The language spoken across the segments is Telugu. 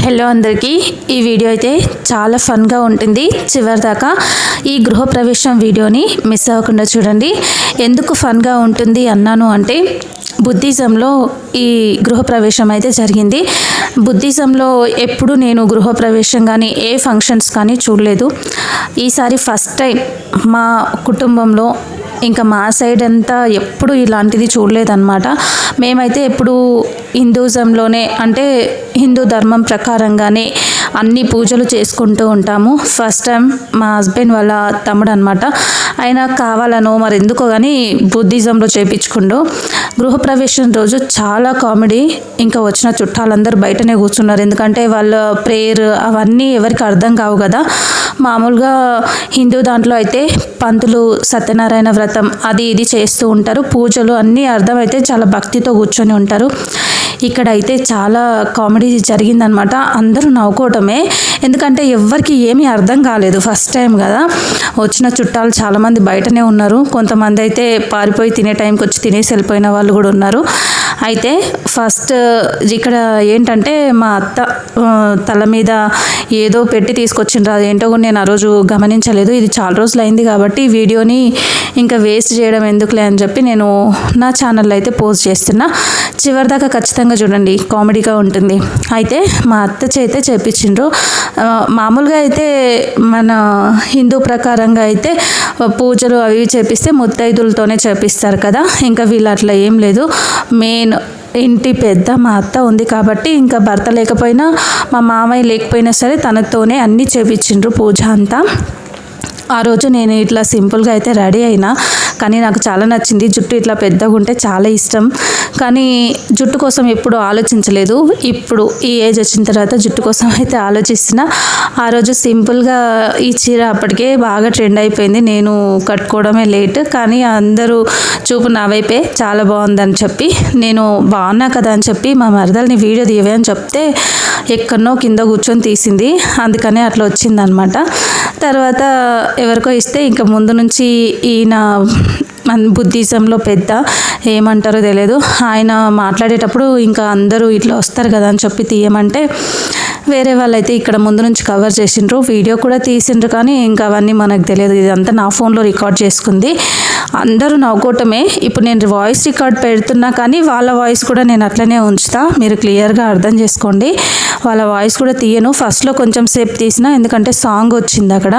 హలో అందరికీ, ఈ వీడియో అయితే చాలా ఫన్గా ఉంటుంది. చివరిదాకా ఈ గృహప్రవేశం వీడియోని మిస్ అవ్వకుండా చూడండి. ఎందుకు ఫన్గా ఉంటుంది అన్నాను అంటే, బుద్ధిజంలో ఈ గృహప్రవేశం అయితే జరిగింది. బుద్ధిజంలో ఎప్పుడు నేను గృహప్రవేశం కానీ ఏ ఫంక్షన్స్ కానీ చూడలేదు. ఈసారి ఫస్ట్ టైం మా కుటుంబంలో, ఇంకా మా సైడ్ అంతా ఎప్పుడు ఇలాంటిది చూడలేదన్నమాట. మేమైతే ఎప్పుడు హిందూజంలోనే, అంటే హిందూ ధర్మం ప్రకారంగానే అన్ని పూజలు చేసుకుంటూ ఉంటాము. ఫస్ట్ టైం మా హస్బెండ్ వాళ్ళ తమ్ముడు అనమాట, ఆయన కావాలనో మరి ఎందుకో కానీ బుద్ధిజంలో చేయించుకుంటూ గృహప్రవేశం రోజు చాలా కామెడీ. ఇంకా వచ్చిన చుట్టాలందరూ బయటనే కూర్చున్నారు, ఎందుకంటే వాళ్ళ ప్రేయర్ అవన్నీ ఎవరికి అర్థం కావు కదా. మామూలుగా హిందూ దాంట్లో అయితే పంతులు సత్యనారాయణ వ్రతం అది ఇది చేస్తూ ఉంటారు, పూజలు అన్నీ అర్థమైతే చాలా భక్తితో కూర్చొని ఉంటారు. ఇక్కడైతే చాలా కామెడీ జరిగిందనమాట. అందరూ నవ్వుకోవటమే, ఎందుకంటే ఎవరికి ఏమీ అర్థం కాలేదు. ఫస్ట్ టైం కదా, వచ్చిన చుట్టాలు చాలామంది బయటనే ఉన్నారు. కొంతమంది అయితే పారిపోయి తినే టైంకి వచ్చి తినేసి వెళ్ళిపోయిన వాళ్ళు కూడా ఉన్నారు. అయితే ఫస్ట్ ఇక్కడ ఏంటంటే, మా అత్త తల మీద ఏదో పెట్టి తీసుకొచ్చిండ్రు. అదేంటో కూడా నేను ఆ రోజు గమనించలేదు. ఇది చాలా రోజులు అయింది కాబట్టి వీడియోని ఇంకా వేస్ట్ చేయడం ఎందుకులే అని చెప్పి నేను నా ఛానల్లో అయితే పోస్ట్ చేస్తున్నా. చివరిదాకా ఖచ్చితంగా చూడండి, కామెడీగా ఉంటుంది. అయితే మా అత్త చేతే చేపించిండ్రు. మామూలుగా అయితే మన హిందూ ప్రకారంగా అయితే పూజలు అవి చేపిస్తే ముత్తైదులతోనే చేపిస్తారు కదా. ఇంకా వీళ్ళు అట్లా ఏం లేదు. మెయిన్ ఇంటి పెద్ద మా అత్త ఉంది కాబట్టి, ఇంకా భర్త లేకపోయినా మా మామయ్య లేకపోయినా సరే తనతోనే అన్నీ చేపించిండ్రు పూజ అంతా. ఆ రోజు నేను ఇట్లా సింపుల్గా అయితే రెడీ అయినా, కానీ నాకు చాలా నచ్చింది. జుట్టు ఇట్లా పెద్దగా ఉంటే చాలా ఇష్టం, కానీ జుట్టు కోసం ఎప్పుడు ఆలోచించలేదు. ఇప్పుడు ఈ ఏజ్ వచ్చిన తర్వాత జుట్టు కోసం అయితే ఆలోచిస్తున్నా. ఆ రోజు సింపుల్గా ఈ చీర అప్పటికే బాగా ట్రెండ్ అయిపోయింది. నేను కట్టుకోవడమే లేట్, కానీ అందరూ చూపు నా వైపే చాలా బాగుందని చెప్పి, నేను బాగున్నా కదా అని చెప్పి మా మరదల్ని వీడియో తీయవే అని చెప్తే ఎక్కడనో కింద కూర్చొని తీసింది. అందుకనే అట్లా వచ్చిందనమాట. తర్వాత ఎవరికో ఇస్తే ఇంకా ముందు నుంచి ఈయన బుద్ధిజంలో పెద్ద ఏమంటారో తెలియదు, ఆయన మాట్లాడేటప్పుడు ఇంకా అందరూ ఇట్లా వస్తారు కదా అని చెప్పి తీయమంటే వేరే వాళ్ళైతే ఇక్కడ ముందు నుంచి కవర్ చేసిండ్రు, వీడియో కూడా తీసిండ్రు. కానీ ఇంకా అవన్నీ మనకు తెలియదు, ఇదంతా నా ఫోన్లో రికార్డ్ చేసుకుంది. అందరూ నవ్వుకోవటమే. ఇప్పుడు నేను వాయిస్ రికార్డ్ పెడుతున్నా, కానీ వాళ్ళ వాయిస్ కూడా నేను అట్లనే ఉంచుతా, మీరు క్లియర్గా అర్థం చేసుకోండి. వాళ్ళ వాయిస్ కూడా తీయను. ఫస్ట్లో కొంచెం సేపు తీసిన, ఎందుకంటే సాంగ్ వచ్చింది అక్కడ,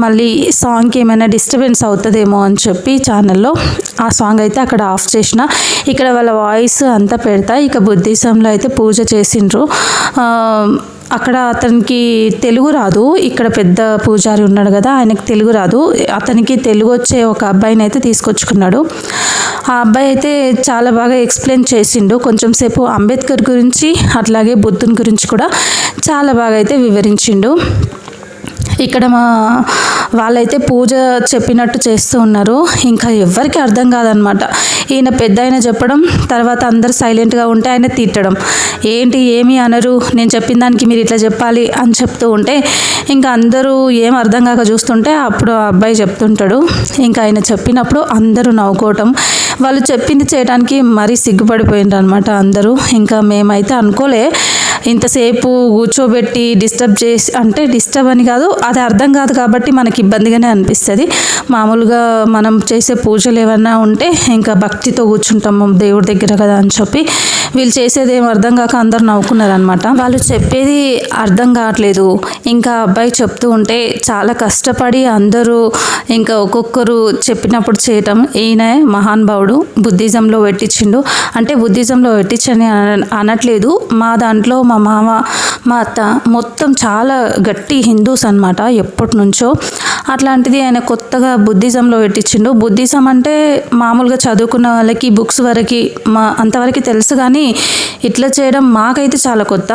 మళ్ళీ సాంగ్కి ఏమైనా డిస్టర్బెన్స్ అవుతుందేమో అని చెప్పి ఛానల్లో ఆ సాంగ్ అయితే అక్కడ ఆఫ్ చేసిన. ఇక్కడ వాళ్ళ వాయిస్ అంతా పెడతా. ఇక బుద్ధిజంలో అయితే పూజ చేసిండ్రు. అక్కడ అతనికి తెలుగు రాదు. ఇక్కడ పెద్ద పూజారి ఉన్నాడు కదా, ఆయనకి తెలుగు రాదు. అతనికి తెలుగు వచ్చే ఒక అబ్బాయిని అయితే తీసుకొచ్చుకున్నాడు. ఆ అబ్బాయి అయితే చాలా బాగా ఎక్స్ప్లెయిన్ చేసిండు. కొంచెం సేపు అంబేద్కర్ గురించి, అట్లాగే బుద్ధుని గురించి కూడా చాలా బాగా అయితే వివరించిండు. ఇక్కడ మా వాళ్ళైతే పూజ చెప్పినట్టు చేస్తూ ఉన్నారు. ఇంకా ఎవరికి అర్థం కాదనమాట. ఈయన పెద్ద ఆయన చెప్పడం, తర్వాత అందరు సైలెంట్గా ఉంటే ఆయన తిట్టడం, ఏంటి ఏమీ అనరు, నేను చెప్పిన దానికి మీరు ఇట్లా చెప్పాలి అని చెప్తూ ఉంటే ఇంకా అందరూ ఏం అర్థం కాక చూస్తుంటే అప్పుడు ఆ అబ్బాయి చెప్తుంటాడు. ఇంకా ఆయన చెప్పినప్పుడు అందరూ నవ్వుకోవటం, వాళ్ళు చెప్పింది చేయడానికి మరీ సిగ్గుపడిపోయిండ్రు అనమాట అందరూ. ఇంకా మేమైతే అనుకోలే ఇంతసేపు కూర్చోబెట్టి డిస్టర్బ్ చేసి, అంటే డిస్టర్బ్ అని కాదు, అది అర్థం కాదు కాబట్టి మనకి ఇబ్బందిగానే అనిపిస్తుంది. మామూలుగా మనం చేసే పూజలు ఏమన్నా ఉంటే ఇంకా భక్తితో కూర్చుంటాము దేవుడి దగ్గర కదా అని చెప్పి, వీళ్ళు చేసేది ఏం అర్థం కాక అందరు నవ్వుకున్నారనమాట. వాళ్ళు చెప్పేది అర్థం కావట్లేదు. ఇంకా అబ్బాయి చెప్తూ ఉంటే చాలా కష్టపడి అందరూ ఇంకా ఒక్కొక్కరు చెప్పినప్పుడు చేయటం. ఈయన మహానుభావుడు బుద్ధిజంలో పెట్టించిండు. అంటే బుద్ధిజంలో పెట్టించని అనట్లేదు, మా దాంట్లో మా మామ మా అత్త మొత్తం చాలా గట్టి హిందూస్ అనమాట ఎప్పటి నుంచో. అట్లాంటిది ఆయన కొత్తగా బుద్ధిజంలో పెట్టించిండు. బుద్ధిజం అంటే మామూలుగా చదువుకున్న వాళ్ళకి బుక్స్ వరకు అంతవరకు తెలుసు, కానీ ఇట్లా చేయడం మాకైతే చాలా కొత్త.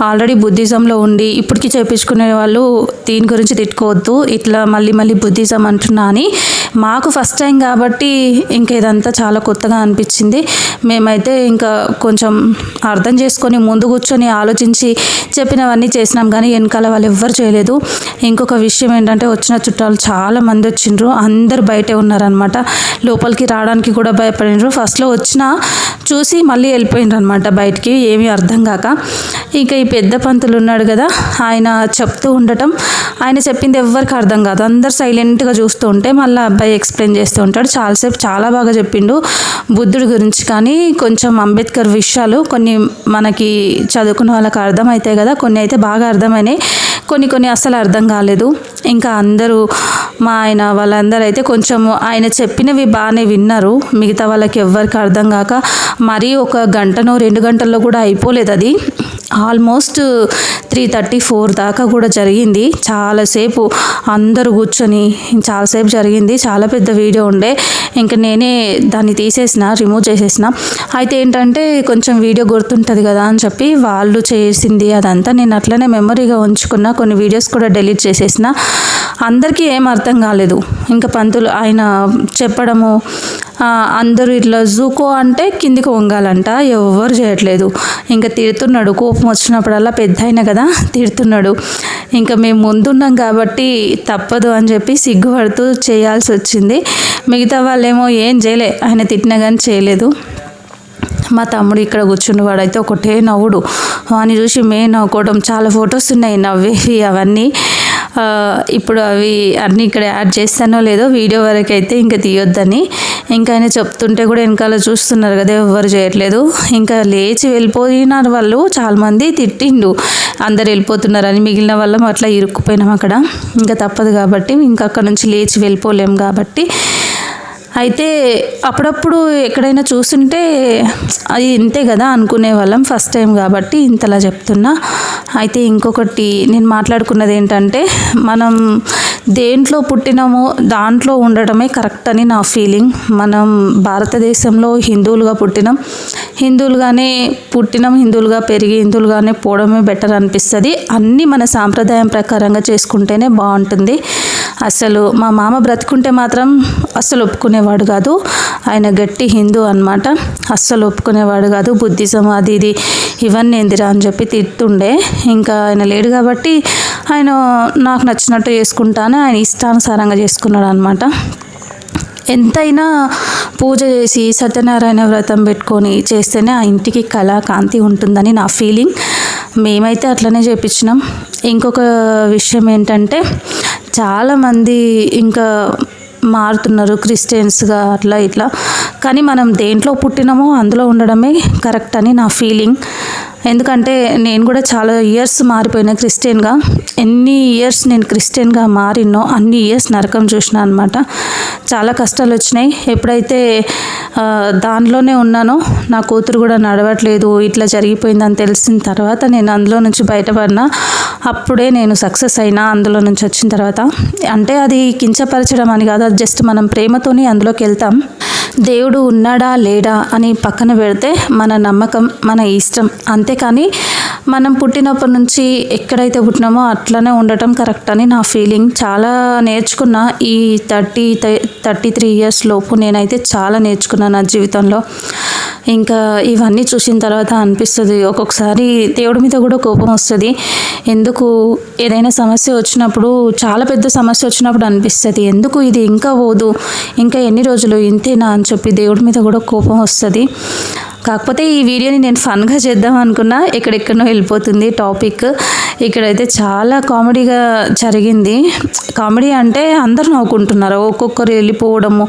ఆల్రెడీ బుద్ధిజంలో ఉండి ఇప్పటికీ చేయించుకునే వాళ్ళు దీని గురించి తిట్టుకోవద్దు, ఇట్లా మళ్ళీ మళ్ళీ బుద్ధిజం అంటున్నా అని. మాకు ఫస్ట్ టైం కాబట్టి ఇంకా ఇదంతా చాలా కొత్తగా అనిపించింది. మేమైతే ఇంకా కొంచెం అర్థం చేసుకొని ముందు కూర్చొని ఆలోచించి చెప్పినవన్నీ చేసినాం కానీ వెనకాల వాళ్ళు ఎవ్వరు చేయలేదు. ఇంకొక విషయం ఏంటంటే వచ్చిన చుట్టాలు చాలా మంది వచ్చిండ్రు, అందరు బయటే ఉన్నారనమాట. లోపలికి రావడానికి కూడా భయపడినరు. ఫస్ట్లో వచ్చిన చూసి మళ్ళీ వెళ్ళిపోయినరు అనమాట బయటికి, ఏమీ అర్థం కాక. ఇక ఈ పెద్ద పంతులు ఉన్నాడు కదా, ఆయన చెప్తూ ఉండటం, ఆయన చెప్పింది ఎవ్వరికి అర్థం కాదు. అందరు సైలెంట్గా చూస్తూ ఉంటే మళ్ళీ అబ్బాయి ఎక్స్ప్లెయిన్ చేస్తూ ఉంటాడు. చాలాసేపు చాలా బాగా చెప్పిండు బుద్ధుడి గురించి, కానీ కొంచెం అంబేద్కర్ విషయాలు కొన్ని మనకి చదువుకున్న వాళ్ళకి అర్థమవుతాయి కదా, కొన్ని అయితే బాగా అర్థమైనాయి, కొన్ని అస్సలు అర్థం కాలేదు. ఇంకా అందరూ మా ఆయన వాళ్ళందరూ అయితే కొంచెం ఆయన చెప్పినవి బాగానే విన్నారు, మిగతా వాళ్ళకి ఎవ్వరికి అర్థం కాక మరీ 1 గంటనో 2 గంటల్లో కూడా అయిపోలేదు. అది ఆల్మోస్ట్ 3:34 దాకా కూడా జరిగింది. చాలాసేపు అందరూ కూర్చొని చాలాసేపు జరిగింది. చాలా పెద్ద వీడియో ఉండే, ఇంకా నేనే దాన్ని రిమూవ్ చేసేసిన. అయితే ఏంటంటే కొంచెం వీడియో గుర్తుంటుంది కదా అని చెప్పి వాళ్ళు చేసింది అదంతా నేను అట్లనే మెమరీగా ఉంచుకున్నా. కొన్ని వీడియోస్ కూడా డిలీట్ చేసేసిన. అందరికీ ఏం అర్థం కాలేదు. ఇంకా పంతులు ఆయన చెప్పడము, అందరూ ఇట్లా జూకో అంటే కిందికి వంగాలంట, ఎవరు చేయట్లేదు. ఇంకా తిడుతున్నాడు, కోపం వచ్చినప్పుడల్లా పెద్ద అయినా కదా తిడుతున్నాడు. ఇంకా మేము ముందున్నాం కాబట్టి తప్పదు అని చెప్పి సిగ్గుపడుతూ చేయాల్సి వచ్చింది. మిగతా వాళ్ళేమో ఏం చేయలే, ఆయన తిట్టినా కానీ చేయలేదు. మా తమ్ముడు ఇక్కడ కూర్చుని వాడైతే ఒకటే నవ్వుడు, వాని చూసి మేము నవ్వుకోవడం. చాలా ఫొటోస్ ఉన్నాయి నవ్వేవి, అవన్నీ ఇప్పుడు అవి అన్నీ ఇక్కడ యాడ్ చేస్తానో లేదో, వీడియో వరకు అయితే ఇంకా తీయొద్దని. ఇంకా ఆయన చెప్తుంటే కూడా వెనకాల చూస్తున్నారు కదా, ఎవరు చేయట్లేదు. ఇంకా లేచి వెళ్ళిపోయినారు వాళ్ళు, చాలామంది తిట్టిండు అందరు వెళ్ళిపోతున్నారని. మిగిలిన వాళ్ళం అట్లా ఇరుక్కుపోయినాం అక్కడ. ఇంకా తప్పదు కాబట్టి, ఇంకా అక్కడ నుంచి లేచి వెళ్ళిపోలేం కాబట్టి. అయితే అప్పుడప్పుడు ఎక్కడైనా చూస్తుంటే అది ఇంతే కదా అనుకునే వాళ్ళం, ఫస్ట్ టైం కాబట్టి ఇంతలా చెప్తున్నా. అయితే ఇంకొకటి నేను మాట్లాడుకున్నది ఏంటంటే, మనం దేంట్లో పుట్టినామో దాంట్లో ఉండడమే కరెక్ట్ అని నా ఫీలింగ్. మనం భారతదేశంలో హిందువులుగా హిందువులుగానే పుట్టినాం, హిందువులుగా పెరిగి హిందువులుగానే పోవడమే బెటర్ అనిపిస్తుంది. అన్నీ మన సాంప్రదాయం ప్రకారంగా చేసుకుంటేనే బాగుంటుంది. అసలు మా మామ బ్రతుకుంటే మాత్రం అస్సలు ఒప్పుకునేవాడు కాదు. ఆయన గట్టి హిందూ అన్నమాట, అస్సలు ఒప్పుకునేవాడు కాదు. బుద్ధిజం అది ఇది ఇవన్నీ ఏందిరా అని చెప్పి తిట్టుండే. ఇంకా ఆయన లేడు కాబట్టి ఆయన నాకు నచ్చినట్టు చేసుకుంటాను, ఆయన ఇష్టానుసారంగా చేసుకున్నాడు అనమాట. ఎంతైనా పూజ చేసి సత్యనారాయణ వ్రతం పెట్టుకొని చేస్తేనే ఆ ఇంటికి కళ కాంతి ఉంటుందని నా ఫీలింగ్. మేమైతే అట్లనే చేపించినాం. ఇంకొక విషయం ఏంటంటే, చాలామంది ఇంకా మారుతున్నారు క్రిస్టియన్స్గా అట్లా ఇట్లా, కానీ మనం దేంట్లో పుట్టినామో అందులో ఉండడమే కరెక్ట్ అని నా ఫీలింగ్. ఎందుకంటే నేను కూడా చాలా ఇయర్స్ మారిపోయినా క్రిస్టియన్గా. ఎన్ని ఇయర్స్ నేను క్రిస్టియన్గా మారినో అన్ని ఇయర్స్ నరకం చూసిన అనమాట. చాలా కష్టాలు వచ్చినాయి. ఎప్పుడైతే దానిలోనే ఉన్నానో, నా కూతురు కూడా నడవట్లేదు ఇట్లా జరిగిపోయిందని తెలిసిన తర్వాత నేను అందులో నుంచి బయటపడినా. అప్పుడే నేను సక్సెస్ అయినా అందులో నుంచి వచ్చిన తర్వాత. అంటే అది కించపరచడం అని కాదు, అది జస్ట్ మనం ప్రేమతోని అందులోకి వెళ్తాం. దేవుడు ఉన్నాడా లేడా అని పక్కన పెడితే మన నమ్మకం మన ఇష్టం, అంతేకాని మనం పుట్టినప్పటి నుంచి ఎక్కడైతే పుట్టినామో అట్లనే ఉండటం కరెక్ట్ అని నా ఫీలింగ్. చాలా నేర్చుకున్నా ఈ 33 ఇయర్స్ లోపు నేనైతే చాలా నేర్చుకున్నాను నా జీవితంలో. ఇంకా ఇవన్నీ చూసిన తర్వాత అనిపిస్తుంది, ఒక్కొక్కసారి దేవుడి మీద కూడా కోపం వస్తుంది. ఎందుకు ఏదైనా సమస్య వచ్చినప్పుడు, చాలా పెద్ద సమస్య వచ్చినప్పుడు అనిపిస్తుంది, ఎందుకు ఇది ఇంకా పోదు, ఇంకా ఎన్ని రోజులు ఇంతేనా అని చెప్పి దేవుడి మీద కూడా కోపం వస్తుంది. కాకపోతే ఈ వీడియోని నేను ఫన్గా చేద్దాం అనుకున్నా, ఎక్కడెక్కడో వెళ్ళిపోతుంది టాపిక్. ఇక్కడైతే చాలా కామెడీగా జరిగింది. కామెడీ అంటే అందరూ నవ్వుకుంటున్నారు, ఒక్కొక్కరు వెళ్ళిపోవడము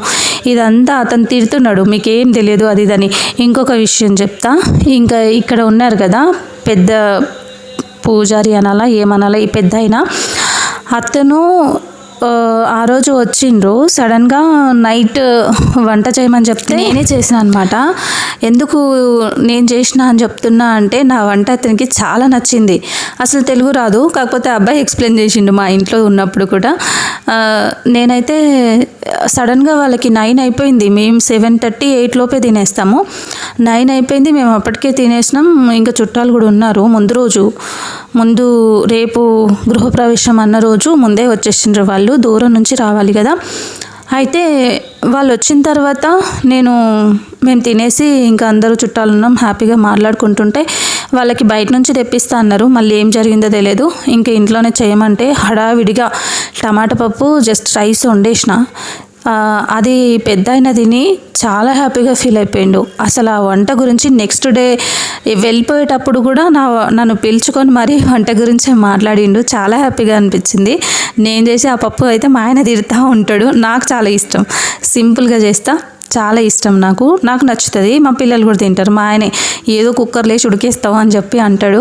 ఇదంతా. అతను తిడుతున్నాడు, మీకేం తెలియదు అది ఇదని. ఇంకొక విషయం చెప్తా. ఇంకా ఇక్కడ ఉన్నారు కదా పెద్ద పూజారి అనాలా ఏమనాలా, ఈ పెద్ద అయినా అతను ఆ రోజు వచ్చిండ్రు. సడన్గా నైట్ వంట చేయమని చెప్తే నేనే చేసిన అనమాట. ఎందుకు నేను చేసిన అని చెప్తున్నా అంటే, నా వంట అతనికి చాలా నచ్చింది. అసలు తెలుగు రాదు, కాకపోతే అబ్బాయి ఎక్స్ప్లెయిన్ చేసిండు మా ఇంట్లో ఉన్నప్పుడు కూడా. నేనైతే సడన్గా వాళ్ళకి 9 అయిపోయింది, మేము 7:30, 8 లోపే తినేస్తాము. 9 అయిపోయింది, మేము అప్పటికే తినేసినాం. ఇంకా చుట్టాలు కూడా ఉన్నారు. ముందు రేపు గృహప్రవేశం అన్న రోజు ముందే వచ్చేసిండ్రు వాళ్ళు, దూరం నుంచి రావాలి కదా. అయితే వాళ్ళు వచ్చిన తర్వాత మేము తినేసి ఇంకా అందరూ చుట్టాలు ఉన్నాం, హ్యాపీగా మాట్లాడుకుంటుంటే వాళ్ళకి బయట నుంచి తెప్పిస్తా అన్నారు. మళ్ళీ ఏం జరిగిందో తెలియదు. ఇంకా ఇంట్లోనే చేయమంటే హడావిడిగా టమాటా పప్పు జస్ట్ రైస్ వండేసిన. అది పెద్ద ఆయన తిని చాలా హ్యాపీగా ఫీల్ అయిపోయిండు. అసలు ఆ వంట గురించి నెక్స్ట్ డే వెళ్ళిపోయేటప్పుడు కూడా నన్ను పిలుచుకొని మరీ వంట గురించే మాట్లాడిండు. చాలా హ్యాపీగా అనిపించింది. నేను చేసి ఆ పప్పు అయితే మా ఆయన తిడుతూ ఉంటాడు. నాకు చాలా ఇష్టం, సింపుల్గా చేస్తా, చాలా ఇష్టం నాకు నచ్చుతుంది. మా పిల్లలు కూడా తింటారు. మా ఆయనే ఏదో కుక్కర్లో వేసి ఉడికేస్తావు అని చెప్పి అంటాడు.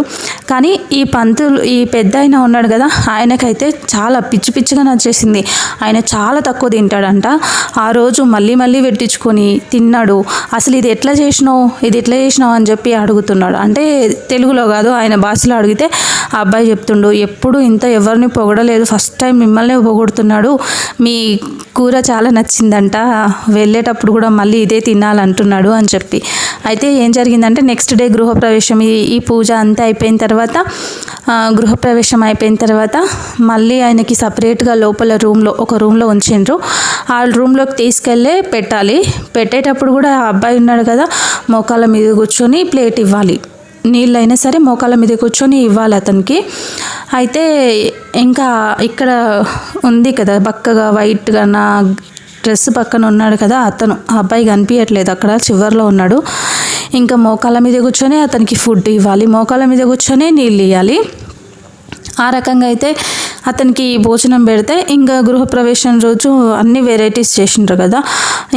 కానీ ఈ పెద్ద ఆయన ఉన్నాడు కదా, ఆయనకైతే చాలా పిచ్చిగా నచ్చేసింది. ఆయన చాలా తక్కువ తింటాడంట. ఆ రోజు మళ్ళీ పెట్టించుకొని తిన్నాడు. అసలు ఇది ఎట్లా చేసినావు అని చెప్పి అడుగుతున్నాడు. అంటే తెలుగులో కాదు, ఆయన భాషలో అడిగితే ఆ అబ్బాయి చెప్తుండు, ఎప్పుడు ఇంత ఎవరిని పొగడలేదు, ఫస్ట్ టైం మిమ్మల్ని పొగుడుతున్నాడు, మీ కూర చాలా నచ్చిందంట, వెళ్ళేటప్పుడు కూడా మళ్ళీ ఇదే తినాలంటున్నాడు అని చెప్పి. అయితే ఏం జరిగిందంటే నెక్స్ట్ డే గృహప్రవేశం, ఈ పూజ అంతా అయిపోయిన తర్వాత, గృహప్రవేశం అయిపోయిన తర్వాత మళ్ళీ ఆయనకి సపరేట్గా లోపల ఒక రూమ్లో ఉంచిండ్రు. ఆ రూమ్లోకి తీసుకెళ్ళి పెట్టేటప్పుడు కూడా ఆ అబ్బాయి ఉన్నాడు కదా, మోకాళ్ళ మీద కూర్చొని ప్లేట్ ఇవ్వాలి, నీళ్ళైనా సరే మోకాళ్ళ మీద కూర్చొని ఇవ్వాలి అతనికి. అయితే ఇంకా ఇక్కడ ఉంది కదా బక్కగా వైట్గా నా డ్రెస్ పక్కన ఉన్నాడు కదా అతను, ఆ అబ్బాయి కనిపించట్లేదు, అక్కడ చివర్లో ఉన్నాడు. ఇంకా మోకాళ్ళ మీద కూర్చొని అతనికి ఫుడ్ ఇవ్వాలి, మోకాళ్ళ మీద కూర్చొని నీళ్ళు ఇవ్వాలి. ఆ రకంగా అయితే అతనికి భోజనం పెడితే ఇంకా గృహప్రవేశం రోజు అన్ని వెరైటీస్ చేసిండ్రు కదా,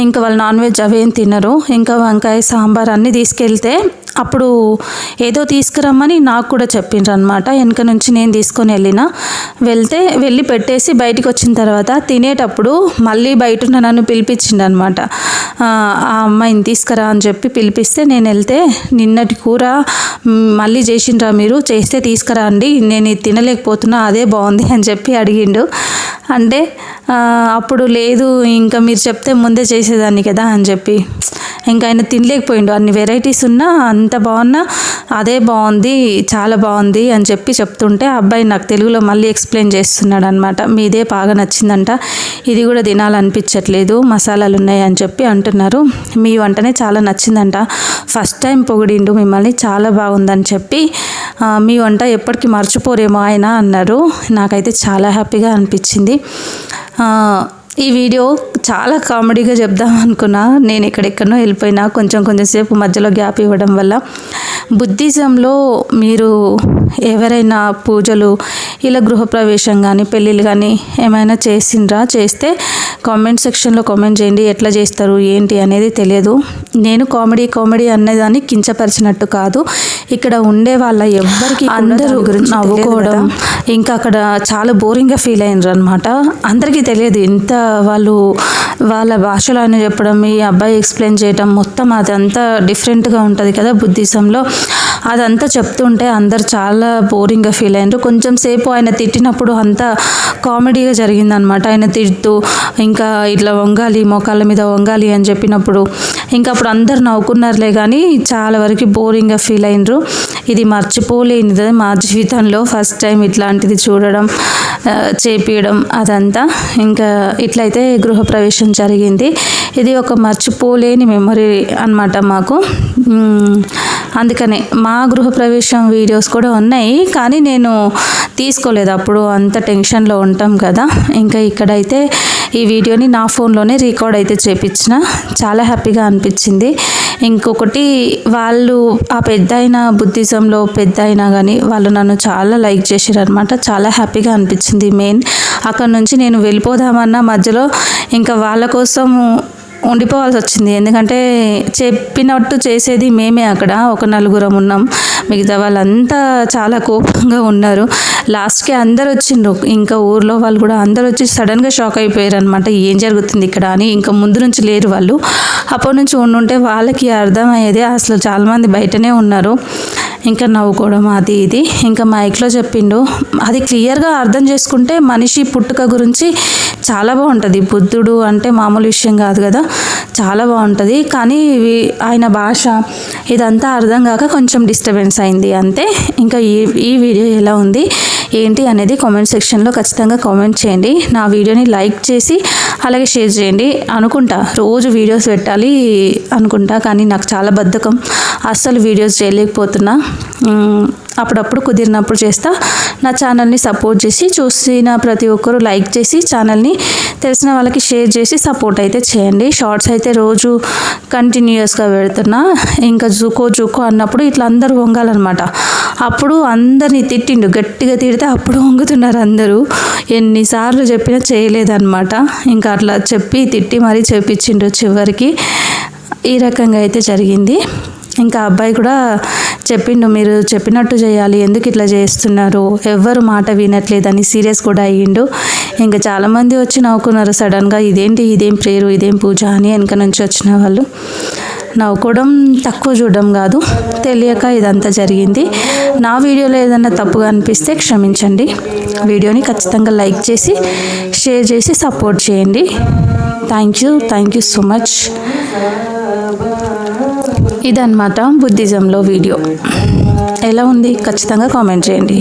ఇంకా వాళ్ళు నాన్ వెజ్ అవేం తినరు. ఇంకా వంకాయ సాంబార్ అన్నీ తీసుకెళ్తే అప్పుడు ఏదో తీసుకురమ్మని నాకు కూడా చెప్పిండ్రు అనమాట. వెనక నుంచి నేను తీసుకొని వెళ్ళి పెట్టేసి బయటికి వచ్చిన తర్వాత తినేటప్పుడు మళ్ళీ బయట నన్ను పిలిపించిండు అనమాట. ఆ అమ్మాయిని తీసుకురా అని చెప్పి పిలిపిస్తే నేను వెళ్తే, నిన్నటి కూర మళ్ళీ చేసిండ్రా మీరు, చేస్తే తీసుకురా అండి, నేను ఇది తినలేకపోతున్నా, అదే బాగుంది అని చెప్పి అడిగిండు. అంటే అప్పుడు లేదు, ఇంకా మీరు చెప్తే ముందే చేసేదాన్ని కదా అని చెప్పి, ఇంకా ఆయన తినలేకపోయిండు. అన్ని వెరైటీస్ ఉన్నా అంత బాగున్నా అదే బాగుంది, చాలా బాగుంది అని చెప్పి చెప్తుంటే ఆ అబ్బాయి నాకు తెలుగులో మళ్ళీ ఎక్స్ప్లెయిన్ చేస్తున్నాడు అనమాట. మీదే బాగా నచ్చిందంట, ఇది కూడా తినాలనిపించట్లేదు, మసాలాలు ఉన్నాయి అని చెప్పి అంటున్నారు. మీ వంటనే చాలా నచ్చిందంట, ఫస్ట్ టైం పొగిడిండు మిమ్మల్ని, చాలా బాగుందని చెప్పి, మీ వంట ఎప్పటికీ మర్చిపోరేమో ఆయన అన్నారు. నాకైతే చాలా హ్యాపీగా అనిపించింది. ఈ వీడియో చాలా కామెడీగా చెప్దాం అనుకున్నా, నేను ఎక్కడెక్కడో వెళ్ళిపోయినా, కొంచెం సేపు మధ్యలో గ్యాప్ ఇవ్వడం వల్ల. బుద్ధిజంలో మీరు ఎవరైనా పూజలు ఇలా గృహప్రవేశం కానీ పెళ్ళిళ్ళు కానీ ఏమైనా చేస్తే కామెంట్ సెక్షన్లో కామెంట్ చేయండి. ఎట్లా చేస్తారు ఏంటి అనేది తెలియదు. నేను కామెడీ అనేదాన్ని కించపరిచినట్టు కాదు, ఇక్కడ ఉండే వాళ్ళ ఎవ్వరికి అందరూ గురించి నవ్వుకోవడం, ఇంకా అక్కడ చాలా బోరింగ్గా ఫీల్ అయినారు అనమాట. అందరికీ తెలియదు, ఇంత వాళ్ళ భాషలో ఆయన చెప్పడం, ఈ అబ్బాయి ఎక్స్ప్లెయిన్ చేయడం, మొత్తం అదంతా డిఫరెంట్గా ఉంటుంది కదా బుద్ధిజంలో. అదంతా చెప్తుంటే అందరు చాలా బోరింగ్గా ఫీల్ అయినారు. కొంచెం సేపు ఆయన తిట్టినప్పుడు అంతా కామెడీగా జరిగిందనమాట. ఆయన తిడుతూ ఇంకా ఇట్లా వంగాలి, మోకాళ్ళ మీద వంగాలి అని చెప్పినప్పుడు ఇంకా అప్పుడు అందరు నవ్వుకున్నారులే, కానీ చాలా వరకు బోరింగ్గా ఫీల్ అయినరు. ఇది మర్చిపోలేనిది మా జీవితంలో, ఫస్ట్ టైం ఇట్లాంటిది చూడడం, చేపియడం అదంతా. ఇంకా ఇట్లయితే గృహప్రవేశం జరిగింది. ఇది ఒక మర్చిపోలేని మెమరీ అన్నమాట మాకు. అందుకనే మా గృహప్రవేశం వీడియోస్ కూడా ఉన్నాయి, కానీ నేను తీసుకోలేదు, అప్పుడు అంత టెన్షన్లో ఉంటాం కదా. ఇంకా ఇక్కడైతే ఈ వీడియోని నా ఫోన్లోనే రికార్డ్ అయితే చేపించిన, చాలా హ్యాపీగా అనిపించింది. ఇంకొకటి, వాళ్ళు ఆ పెద్దయిన బుద్ధిజంలో పెద్దయినా కానీ వాళ్ళు నన్ను చాలా లైక్ చేశారు అనమాట. చాలా హ్యాపీగా అనిపించింది. మెయిన్ అక్కడ నుంచి నేను వెళ్ళిపోదామన్నా మధ్యలో ఇంకా వాళ్ళ కోసం ఉండిపోవాల్సి వచ్చింది. ఎందుకంటే చెప్పినట్టు చేసేది మేమే, అక్కడ ఒక నలుగురం ఉన్నాం, మిగతా వాళ్ళంతా చాలా కోపంగా ఉన్నారు. లాస్ట్కి అందరు వచ్చిండ్రు, ఇంకా ఊర్లో వాళ్ళు కూడా అందరు వచ్చి సడన్గా షాక్ అయిపోయారు అనమాట, ఏం జరుగుతుంది ఇక్కడ అని. ఇంకా ముందు నుంచి లేరు వాళ్ళు, అప్పటి నుంచి ఉండుంటే వాళ్ళకి అర్థమయ్యేది. అసలు చాలామంది బయటనే ఉన్నారు, ఇంకా నవ్వుకోవడం అది ఇది. ఇంకా మైక్లో చెప్పిండు, అది క్లియర్గా అర్థం చేసుకుంటే మనిషి పుట్టుక గురించి చాలా బాగుంటుంది. బుద్ధుడు అంటే మామూలు విషయం కాదు కదా, చాలా బాగుంటుంది. కానీ ఆయన భాష ఇదంతా అర్థం కాక కొంచెం డిస్టర్బెన్స్ అయింది అంతే. ఇంకా ఈ వీడియో ఎలా ఉంది, ఏంటి అనేది కామెంట్ సెక్షన్లో ఖచ్చితంగా కామెంట్ చేయండి. నా వీడియోని లైక్ చేసి అలాగే షేర్ చేయండి. అనుకుంటా రోజు వీడియోస్ పెట్టాలి అనుకుంటా, కానీ నాకు చాలా బద్ధకం, అస్సలు వీడియోస్ చేయలేకపోతున్నా. అప్పుడప్పుడు కుదిరినప్పుడు చేస్తా. నా ఛానల్ని సపోర్ట్ చేసి చూసిన ప్రతి ఒక్కరూ లైక్ చేసి ఛానల్ని తెలిసిన వాళ్ళకి షేర్ చేసి సపోర్ట్ అయితే చేయండి. షార్ట్స్ అయితే రోజు కంటిన్యూస్గా పెడుతున్నా. ఇంకా జూకో అన్నప్పుడు ఇట్లా అందరూ వంగాలన్నమాట. అప్పుడు అందరినీ తిట్టిండు, గట్టిగా తిడితే అప్పుడు వంగుతున్నారు అందరూ. ఎన్నిసార్లు చెప్పినా చేయలేదన్నమాట. ఇంకా అట్లా చెప్పి తిట్టి మరీ చేపించిండు చివరికి. ఈ రకంగా అయితే జరిగింది. ఇంకా అబ్బాయి కూడా చెప్పిండు, మీరు చెప్పినట్టు చేయాలి, ఎందుకు ఇట్లా చేస్తున్నారు, ఎవ్వరు మాట వినట్లేదని సీరియస్ కూడా అయ్యిండు. ఇంకా చాలామంది వచ్చి నవ్వుకున్నారు సడన్గా, ఇదేం ప్రేయరు, ఇదేం పూజ అని వెనక నుంచి వచ్చిన వాళ్ళు. నవ్వుకోవడం తక్కువ చూడడం కాదు, తెలియక ఇదంతా జరిగింది. నా వీడియోలో ఏదన్నా తప్పుగా అనిపిస్తే క్షమించండి. వీడియోని ఖచ్చితంగా లైక్ చేసి షేర్ చేసి సపోర్ట్ చేయండి. Thank you so much. ఇదన్నమాట బుద్ధిజంలో వీడియో. ఎలా ఉంది ఖచ్చితంగా కామెంట్ చేయండి.